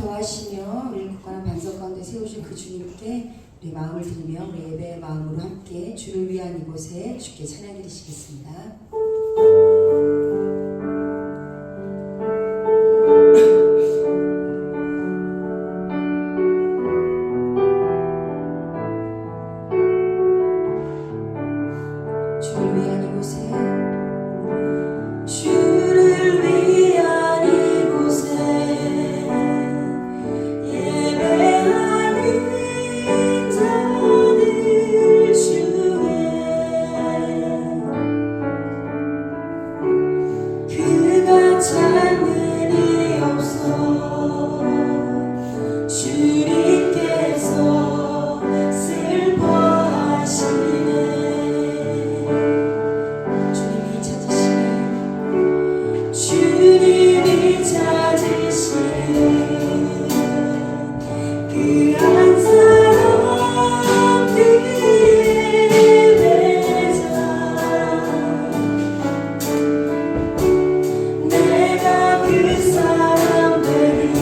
더하시며 우리를 굳건한 반석 가운데 세우신 그 주님께 우리 마음을 드리며 우리 예배의 마음으로 함께 주를 위한 이곳에 주께 찬양 드리시겠습니다. 주를 위한 이곳에 주를 위한 이곳에 예배하는 자들 중에 그가 찾는 이 없어 주님께서 슬퍼하시네. 주님이 찾으시는 그 한 사람들의 예배자 내가 그 사람들이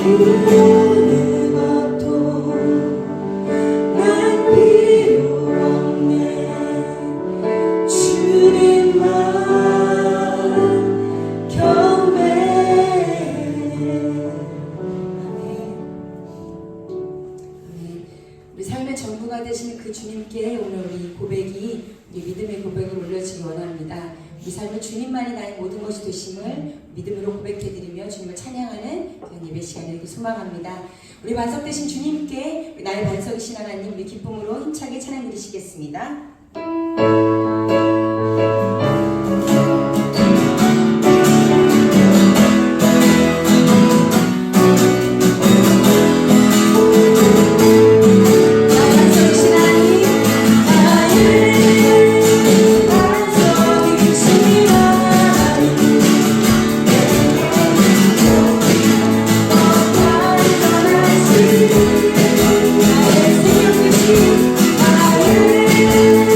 어느 것도 난 필요 없네. 주님만 경배해. 우리 삶의 전부가 되시는 그 주님께 오늘 우리 고백이 우리 믿음의 고백을 올려주기 원합니다. 이 삶은 주님만이 나의 모든 것이 되심을 믿음으로 고백해드리며 주님을 찬양하는 그런 예배 시간을 이렇게 소망합니다. 우리 반석 되신 주님께 나의 반석이신 하나님 우리 기쁨으로 힘차게 찬양 드리시겠습니다. 나의 생명 되신 나의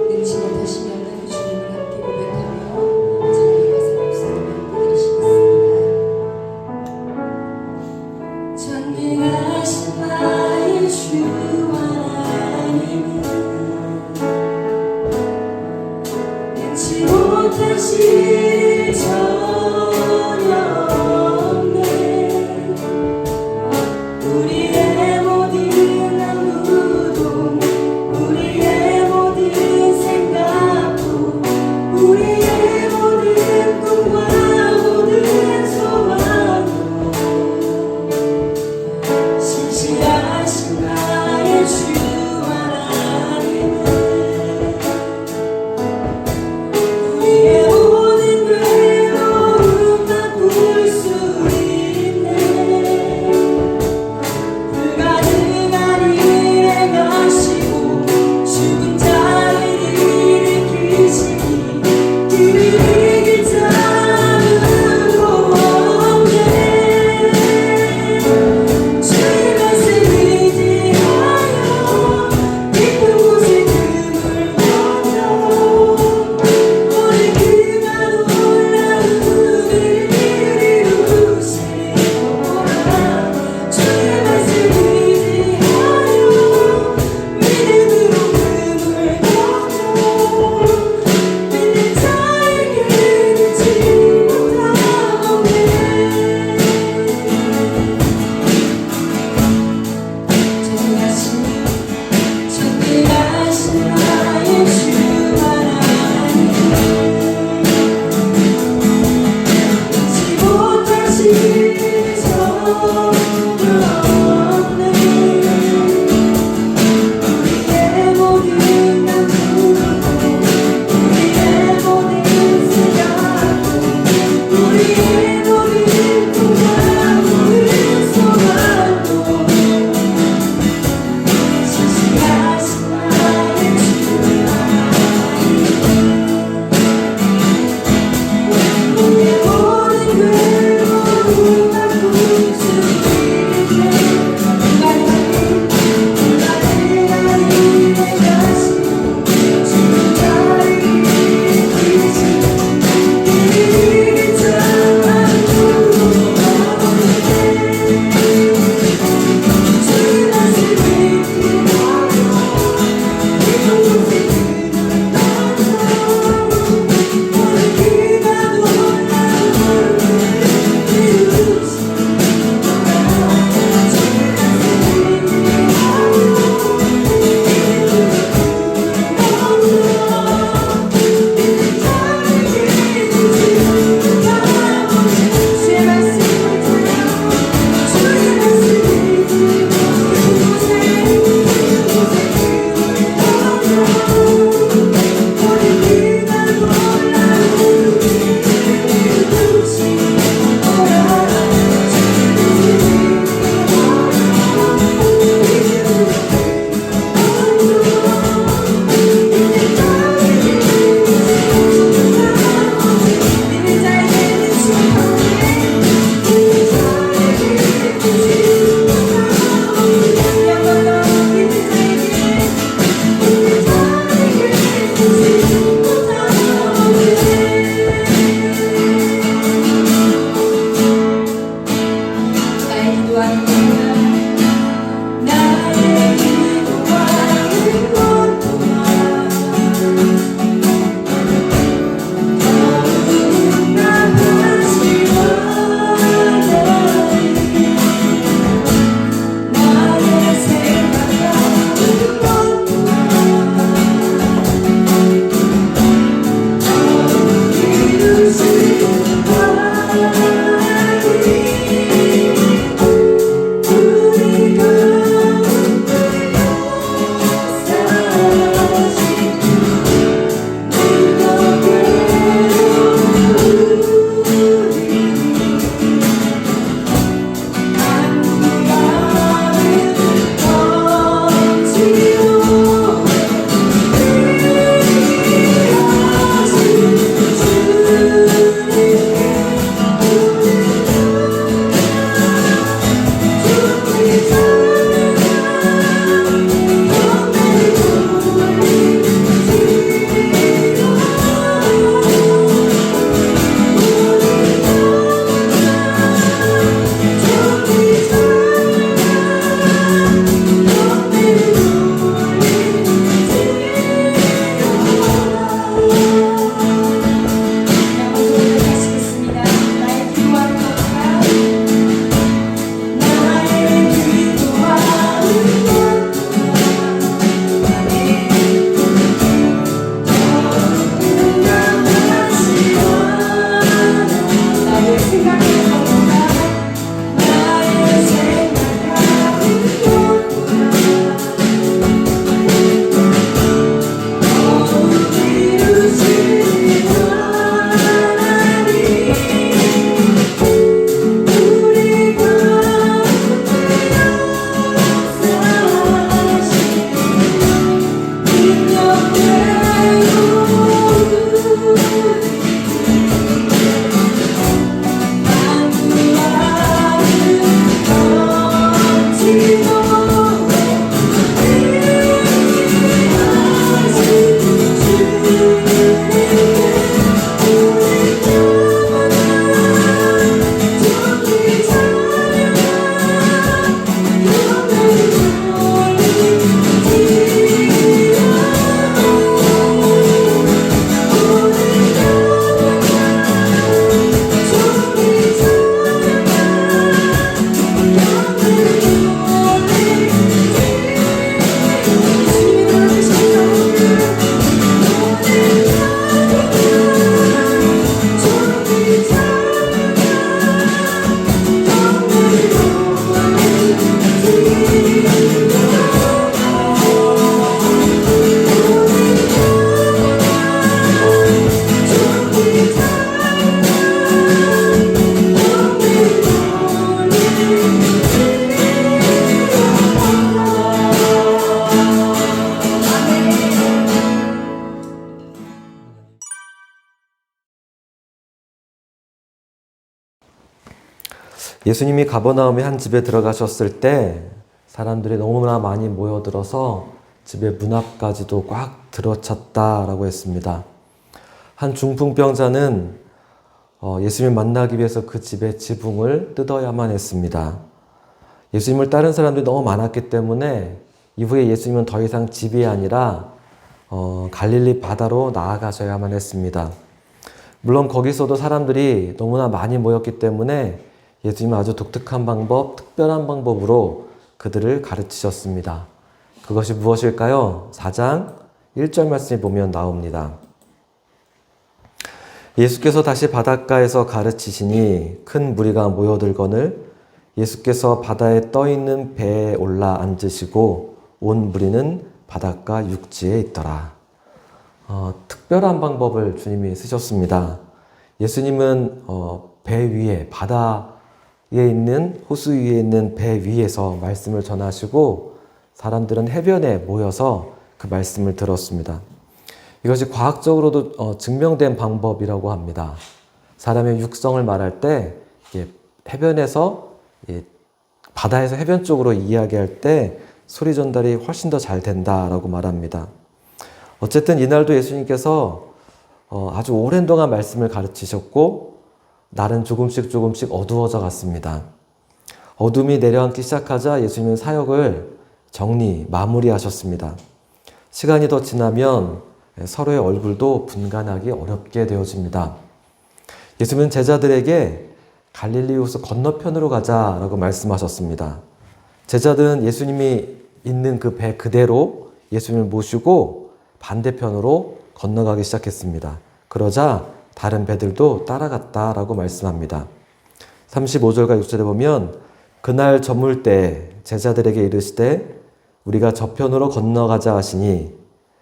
능치 못하시면 그 주님을 함께 고백하며 자기의 가슴 목소리로 함께 드리시겠습니다. 전능하신 나의 주 예수님이 가버나움의 한 집에 들어가셨을 때 사람들이 너무나 많이 모여들어서 집의 문 앞까지도 꽉 들어찼다라고 했습니다. 한 중풍병자는 예수님을 만나기 위해서 그 집의 지붕을 뜯어야만 했습니다. 예수님을 따른 사람들이 너무 많았기 때문에 이후에 예수님은 더 이상 집이 아니라 갈릴리 바다로 나아가셔야만 했습니다. 물론 거기서도 사람들이 너무나 많이 모였기 때문에 예수님은 아주 독특한 방법, 특별한 방법으로 그들을 가르치셨습니다. 그것이 무엇일까요? 4장 1절 말씀에 보면 나옵니다. 예수께서 다시 바닷가에서 가르치시니 큰 무리가 모여들거늘 예수께서 바다에 떠있는 배에 올라 앉으시고 온 무리는 바닷가 육지에 있더라. 특별한 방법을 주님이 쓰셨습니다. 예수님은 배 위에, 바다에 있는, 호수 위에 있는 배 위에서 말씀을 전하시고 사람들은 해변에 모여서 그 말씀을 들었습니다. 이것이 과학적으로도 증명된 방법이라고 합니다. 사람의 육성을 말할 때 해변에서 바다에서 해변 쪽으로 이야기할 때 소리 전달이 훨씬 더 잘 된다라고 말합니다. 어쨌든 이날도 예수님께서 아주 오랜 동안 말씀을 가르치셨고 날은 조금씩 어두워져 갔습니다. 어둠이 내려앉기 시작하자 예수님은 사역을 마무리하셨습니다. 시간이 더 지나면 서로의 얼굴도 분간하기 어렵게 되어집니다. 예수님은 제자들에게 갈릴리 호수 건너편으로 가자라고 말씀하셨습니다. 제자들은 예수님이 있는 그 배 그대로 예수님을 모시고 반대편으로 건너가기 시작했습니다. 그러자 다른 배들도 따라갔다라고 말씀합니다. 35절과 6절에 보면 그날 저물 때 제자들에게 이르시되 우리가 저편으로 건너가자 하시니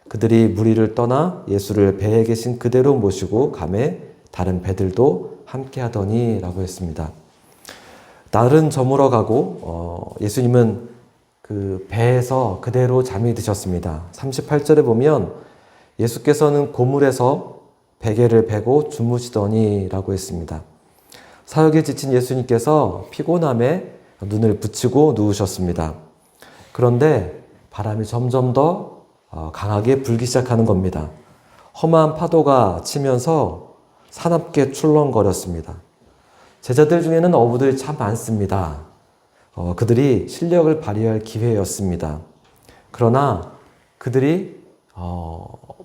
그들이 무리를 떠나 예수를 배에 계신 그대로 모시고 가매 다른 배들도 함께 하더니 라고 했습니다. 날은 저물어 가고 예수님은 그 배에서 그대로 잠이 드셨습니다. 38절에 보면 예수께서는 고물에서 베개를 베고 주무시더니 라고 했습니다. 사역에 지친 예수님께서 피곤함에 눈을 붙이고 누우셨습니다. 그런데 바람이 점점 더 강하게 불기 시작하는 겁니다. 험한 파도가 치면서 사납게 출렁거렸습니다. 제자들 중에는 어부들이 참 많습니다. 그들이 실력을 발휘할 기회였습니다. 그러나 그들이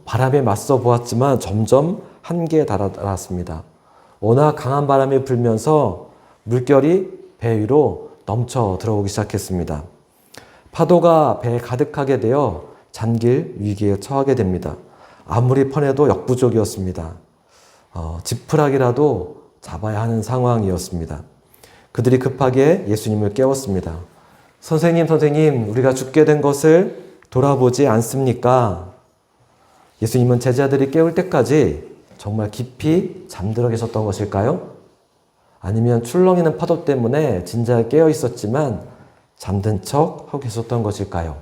바람에 맞서 보았지만 점점 한계에 달았습니다. 워낙 강한 바람이 불면서 물결이 배 위로 넘쳐 들어오기 시작했습니다. 파도가 배에 가득하게 되어 잠길 위기에 처하게 됩니다. 아무리 퍼내도 역부족이었습니다. 지푸라기라도 잡아야 하는 상황이었습니다. 그들이 급하게 예수님을 깨웠습니다. 선생님, 우리가 죽게 된 것을 돌아보지 않습니까? 예수님은 제자들이 깨울 때까지 정말 깊이 잠들어 계셨던 것일까요? 아니면 출렁이는 파도 때문에 진작 깨어 있었지만 잠든 척 하고 계셨던 것일까요?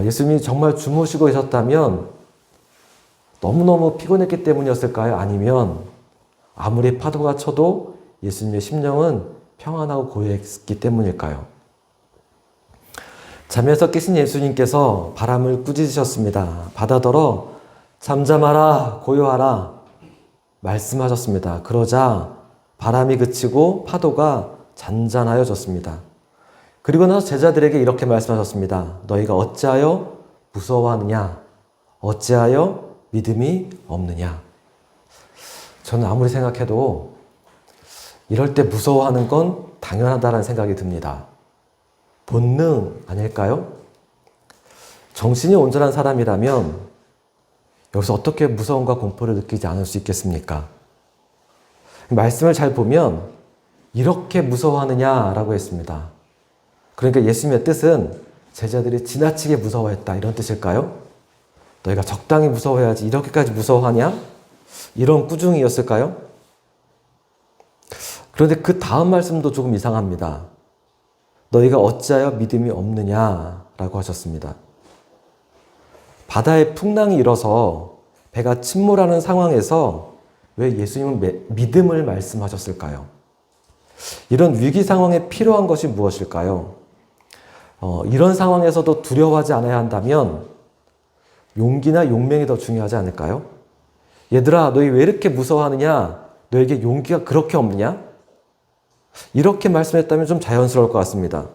예수님이 정말 주무시고 계셨다면 너무너무 피곤했기 때문이었을까요? 아니면 아무리 파도가 쳐도 예수님의 심령은 평안하고 고요했기 때문일까요? 잠에서 깨신 예수님께서 바람을 꾸짖으셨습니다. 바다더러 잠잠하라, 고요하라 말씀하셨습니다. 그러자 바람이 그치고 파도가 잔잔하여졌습니다. 그리고 나서 제자들에게 이렇게 말씀하셨습니다. 너희가 어찌하여 무서워하느냐? 어찌하여 믿음이 없느냐? 저는 아무리 생각해도 이럴 때 무서워하는 건 당연하다는 생각이 듭니다. 본능 아닐까요? 정신이 온전한 사람이라면 여기서 어떻게 무서움과 공포를 느끼지 않을 수 있겠습니까? 말씀을 잘 보면 이렇게 무서워하느냐라고 했습니다. 그러니까 예수님의 뜻은 제자들이 지나치게 무서워했다 이런 뜻일까요? 너희가 적당히 무서워해야지 이렇게까지 무서워하냐? 이런 꾸중이었을까요? 그런데 그 다음 말씀도 조금 이상합니다. 너희가 어찌하여 믿음이 없느냐라고 하셨습니다. 바다에 풍랑이 일어서 배가 침몰하는 상황에서 왜 예수님은 믿음을 말씀하셨을까요? 이런 위기 상황에 필요한 것이 무엇일까요? 이런 상황에서도 두려워하지 않아야 한다면 용기나 용맹이 더 중요하지 않을까요? 얘들아, 너희 왜 이렇게 무서워하느냐? 너에게 용기가 그렇게 없느냐? 이렇게 말씀했다면 좀 자연스러울 것 같습니다.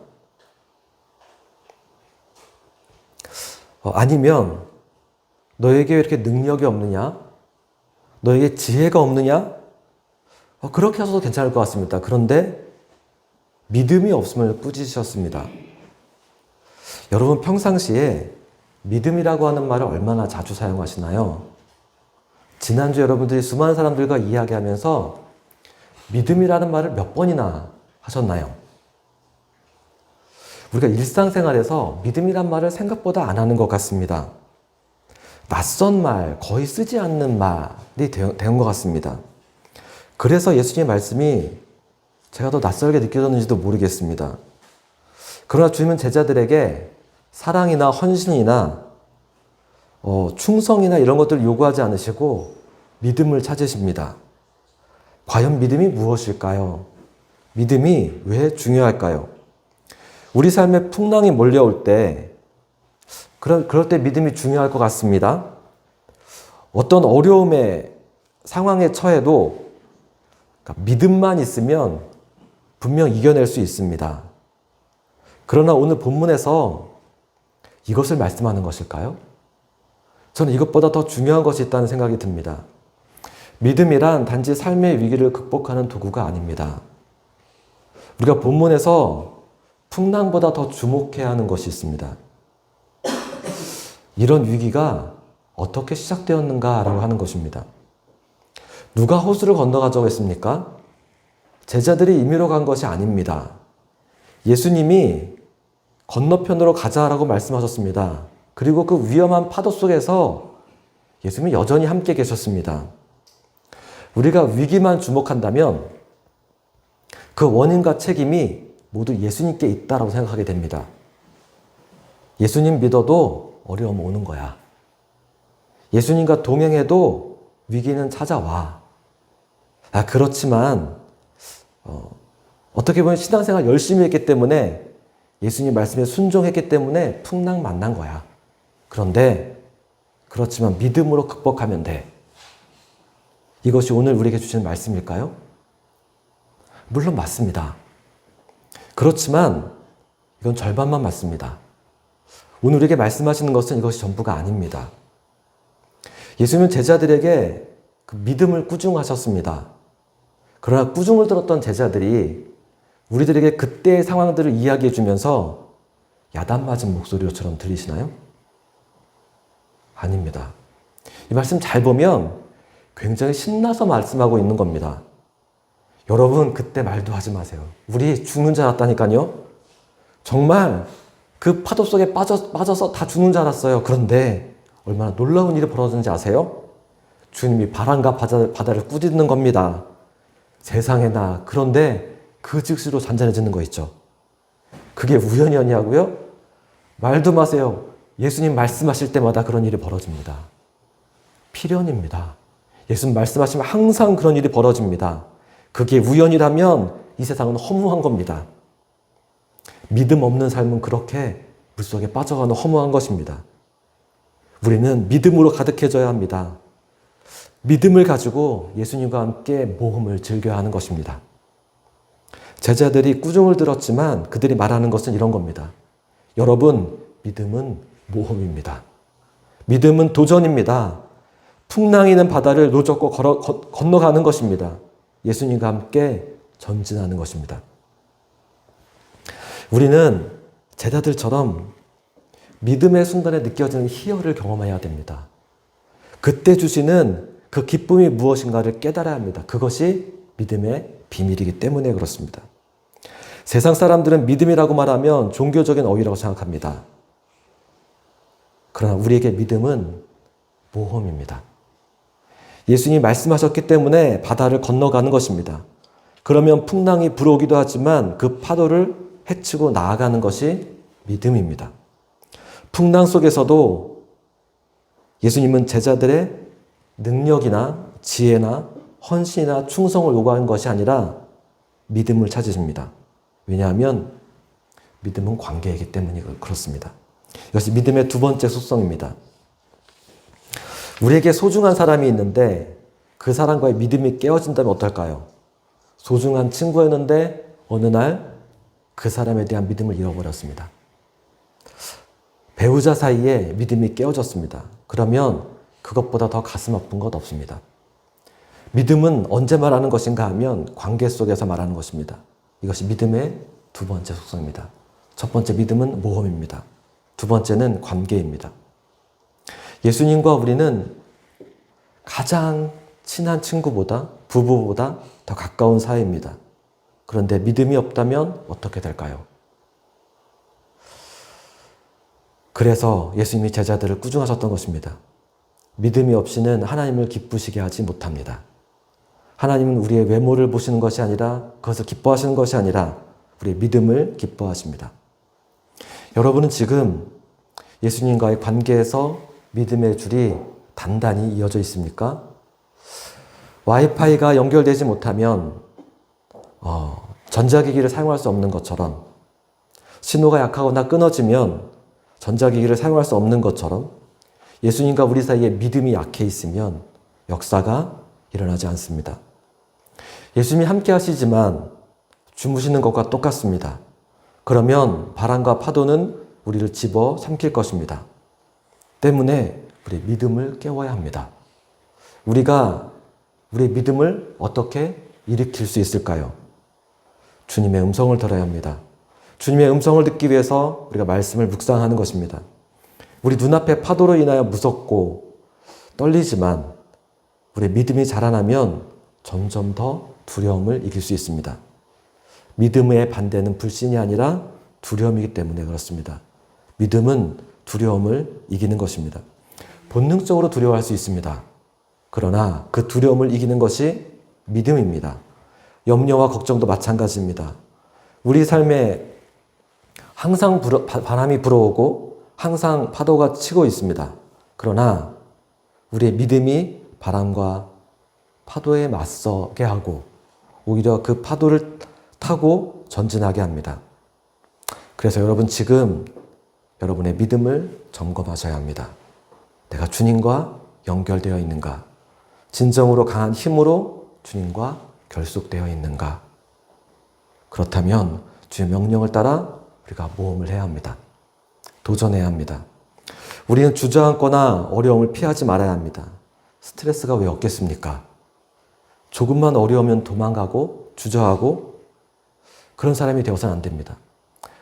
아니면 너에게 왜 이렇게 능력이 없느냐? 너에게 지혜가 없느냐? 그렇게 하셔도 괜찮을 것 같습니다. 그런데 믿음이 없음을 꾸짖으셨습니다. 여러분 평상시에 믿음이라고 하는 말을 얼마나 자주 사용하시나요? 지난주 여러분들이 수많은 사람들과 이야기하면서 믿음이라는 말을 몇 번이나 하셨나요? 우리가 일상생활에서 믿음이란 말을 생각보다 안 하는 것 같습니다. 낯선 말, 거의 쓰지 않는 말이 된 것 같습니다. 그래서 예수님의 말씀이 제가 더 낯설게 느껴졌는지도 모르겠습니다. 그러나 주님은 제자들에게 사랑이나 헌신이나 충성이나 이런 것들을 요구하지 않으시고 믿음을 찾으십니다. 과연 믿음이 무엇일까요? 믿음이 왜 중요할까요? 우리 삶에 풍랑이 몰려올 때 그럴 때 믿음이 중요할 것 같습니다. 어떤 어려움의 상황에 처해도 믿음만 있으면 분명 이겨낼 수 있습니다. 그러나 오늘 본문에서 이것을 말씀하는 것일까요? 저는 이것보다 더 중요한 것이 있다는 생각이 듭니다. 믿음이란 단지 삶의 위기를 극복하는 도구가 아닙니다. 우리가 본문에서 풍랑보다 더 주목해야 하는 것이 있습니다. 이런 위기가 어떻게 시작되었는가라고 하는 것입니다. 누가 호수를 건너가자고 했습니까? 제자들이 임의로 간 것이 아닙니다. 예수님이 건너편으로 가자라고 말씀하셨습니다. 그리고 그 위험한 파도 속에서 예수님이 여전히 함께 계셨습니다. 우리가 위기만 주목한다면 그 원인과 책임이 모두 예수님께 있다라고 생각하게 됩니다. 예수님 믿어도 어려움 오는 거야. 예수님과 동행해도 위기는 찾아와. 그렇지만 어떻게 보면 신앙생활 열심히 했기 때문에 예수님 말씀에 순종했기 때문에 풍랑 만난 거야. 그런데 그렇지만 믿음으로 극복하면 돼. 이것이 오늘 우리에게 주시는 말씀일까요? 물론 맞습니다. 그렇지만 이건 절반만 맞습니다. 오늘 우리에게 말씀하시는 것은 이것이 전부가 아닙니다. 예수님은 제자들에게 그 믿음을 꾸중하셨습니다. 그러나 꾸중을 들었던 제자들이 우리들에게 그때의 상황들을 이야기해 주면서 야단 맞은 목소리처럼 들리시나요? 아닙니다. 이 말씀 잘 보면 굉장히 신나서 말씀하고 있는 겁니다. 여러분 그때 말도 하지 마세요. 우리 죽는 줄 알았다니까요. 정말 그 파도 속에 빠져서 다 죽는 줄 알았어요. 그런데 얼마나 놀라운 일이 벌어졌는지 아세요? 주님이 바람과 바다를 꾸짖는 겁니다. 세상에나. 그런데 그 즉시로 잔잔해지는 거 있죠. 그게 우연이 아니냐고요? 말도 마세요. 예수님 말씀하실 때마다 그런 일이 벌어집니다. 필연입니다. 예수님 말씀하시면 항상 그런 일이 벌어집니다. 그게 우연이라면 이 세상은 허무한 겁니다. 믿음 없는 삶은 그렇게 물속에 빠져가는 허무한 것입니다. 우리는 믿음으로 가득해져야 합니다. 믿음을 가지고 예수님과 함께 모험을 즐겨야 하는 것입니다. 제자들이 꾸중을 들었지만 그들이 말하는 것은 이런 겁니다. 여러분, 믿음은 모험입니다. 믿음은 도전입니다. 풍랑이 있는 바다를 노젓고 건너가는 것입니다. 예수님과 함께 전진하는 것입니다. 우리는 제자들처럼 믿음의 순간에 느껴지는 희열을 경험해야 됩니다. 그때 주시는 그 기쁨이 무엇인가를 깨달아야 합니다. 그것이 믿음의 비밀이기 때문에 그렇습니다. 세상 사람들은 믿음이라고 말하면 종교적인 어휘라고 생각합니다. 그러나 우리에게 믿음은 모험입니다. 예수님이 말씀하셨기 때문에 바다를 건너가는 것입니다. 그러면 풍랑이 불어오기도 하지만 그 파도를 헤치고 나아가는 것이 믿음입니다. 풍랑 속에서도 예수님은 제자들의 능력이나 지혜나 헌신이나 충성을 요구하는 것이 아니라 믿음을 찾으십니다. 왜냐하면 믿음은 관계이기 때문이 그렇습니다. 이것이 믿음의 두 번째 속성입니다. 우리에게 소중한 사람이 있는데 그 사람과의 믿음이 깨어진다면 어떨까요? 소중한 친구였는데 어느 날 그 사람에 대한 믿음을 잃어버렸습니다. 배우자 사이에 믿음이 깨어졌습니다. 그러면 그것보다 더 가슴 아픈 것 없습니다. 믿음은 언제 말하는 것인가 하면 관계 속에서 말하는 것입니다. 이것이 믿음의 두 번째 속성입니다. 첫 번째 믿음은 모험입니다. 두 번째는 관계입니다. 예수님과 우리는 가장 친한 친구보다, 부부보다 더 가까운 사이입니다. 그런데 믿음이 없다면 어떻게 될까요? 그래서 예수님이 제자들을 꾸중하셨던 것입니다. 믿음이 없이는 하나님을 기쁘시게 하지 못합니다. 하나님은 우리의 외모를 보시는 것이 아니라, 그것을 기뻐하시는 것이 아니라 우리의 믿음을 기뻐하십니다. 여러분은 지금 예수님과의 관계에서 믿음의 줄이 단단히 이어져 있습니까? 와이파이가 연결되지 못하면 전자기기를 사용할 수 없는 것처럼, 신호가 약하거나 끊어지면 전자기기를 사용할 수 없는 것처럼 예수님과 우리 사이에 믿음이 약해 있으면 역사가 일어나지 않습니다. 예수님이 함께 하시지만 주무시는 것과 똑같습니다. 그러면 바람과 파도는 우리를 집어 삼킬 것입니다. 때문에 우리 믿음을 깨워야 합니다. 우리가 우리의 믿음을 어떻게 일으킬 수 있을까요? 주님의 음성을 들어야 합니다. 주님의 음성을 듣기 위해서 우리가 말씀을 묵상하는 것입니다. 우리 눈앞의 파도로 인하여 무섭고 떨리지만 우리의 믿음이 자라나면 점점 더 두려움을 이길 수 있습니다. 믿음의 반대는 불신이 아니라 두려움이기 때문에 그렇습니다. 믿음은 두려움을 이기는 것입니다. 본능적으로 두려워할 수 있습니다. 그러나 그 두려움을 이기는 것이 믿음입니다. 염려와 걱정도 마찬가지입니다. 우리 삶에 항상 바람이 불어오고 항상 파도가 치고 있습니다. 그러나 우리의 믿음이 바람과 파도에 맞서게 하고 오히려 그 파도를 타고 전진하게 합니다. 그래서 여러분 지금 여러분의 믿음을 점검하셔야 합니다. 내가 주님과 연결되어 있는가? 진정으로 강한 힘으로 주님과 결속되어 있는가? 그렇다면 주의 명령을 따라 우리가 모험을 해야 합니다. 도전해야 합니다. 우리는 주저앉거나 어려움을 피하지 말아야 합니다. 스트레스가 왜 없겠습니까? 조금만 어려우면 도망가고 주저하고 그런 사람이 되어서는 안 됩니다.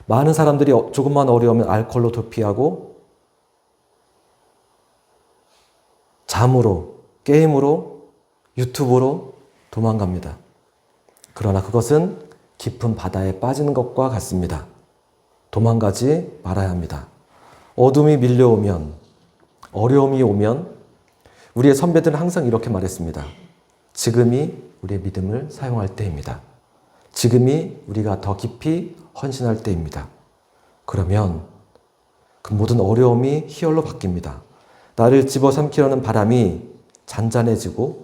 많은 사람들이 조금만 어려우면 알코올로 도피하고 잠으로, 게임으로, 유튜브로 도망갑니다. 그러나 그것은 깊은 바다에 빠지는 것과 같습니다. 도망가지 말아야 합니다. 어둠이 밀려오면, 어려움이 오면 우리의 선배들은 항상 이렇게 말했습니다. 지금이 우리의 믿음을 사용할 때입니다. 지금이 우리가 더 깊이 헌신할 때입니다. 그러면 그 모든 어려움이 희열로 바뀝니다. 나를 집어삼키려는 바람이 잔잔해지고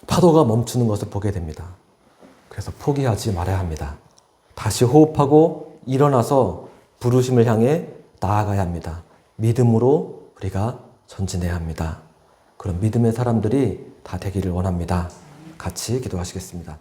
파도가 멈추는 것을 보게 됩니다. 그래서 포기하지 말아야 합니다. 다시 호흡하고 일어나서 부르심을 향해 나아가야 합니다. 믿음으로 우리가 전진해야 합니다. 그런 믿음의 사람들이 다 되기를 원합니다. 같이 기도하시겠습니다.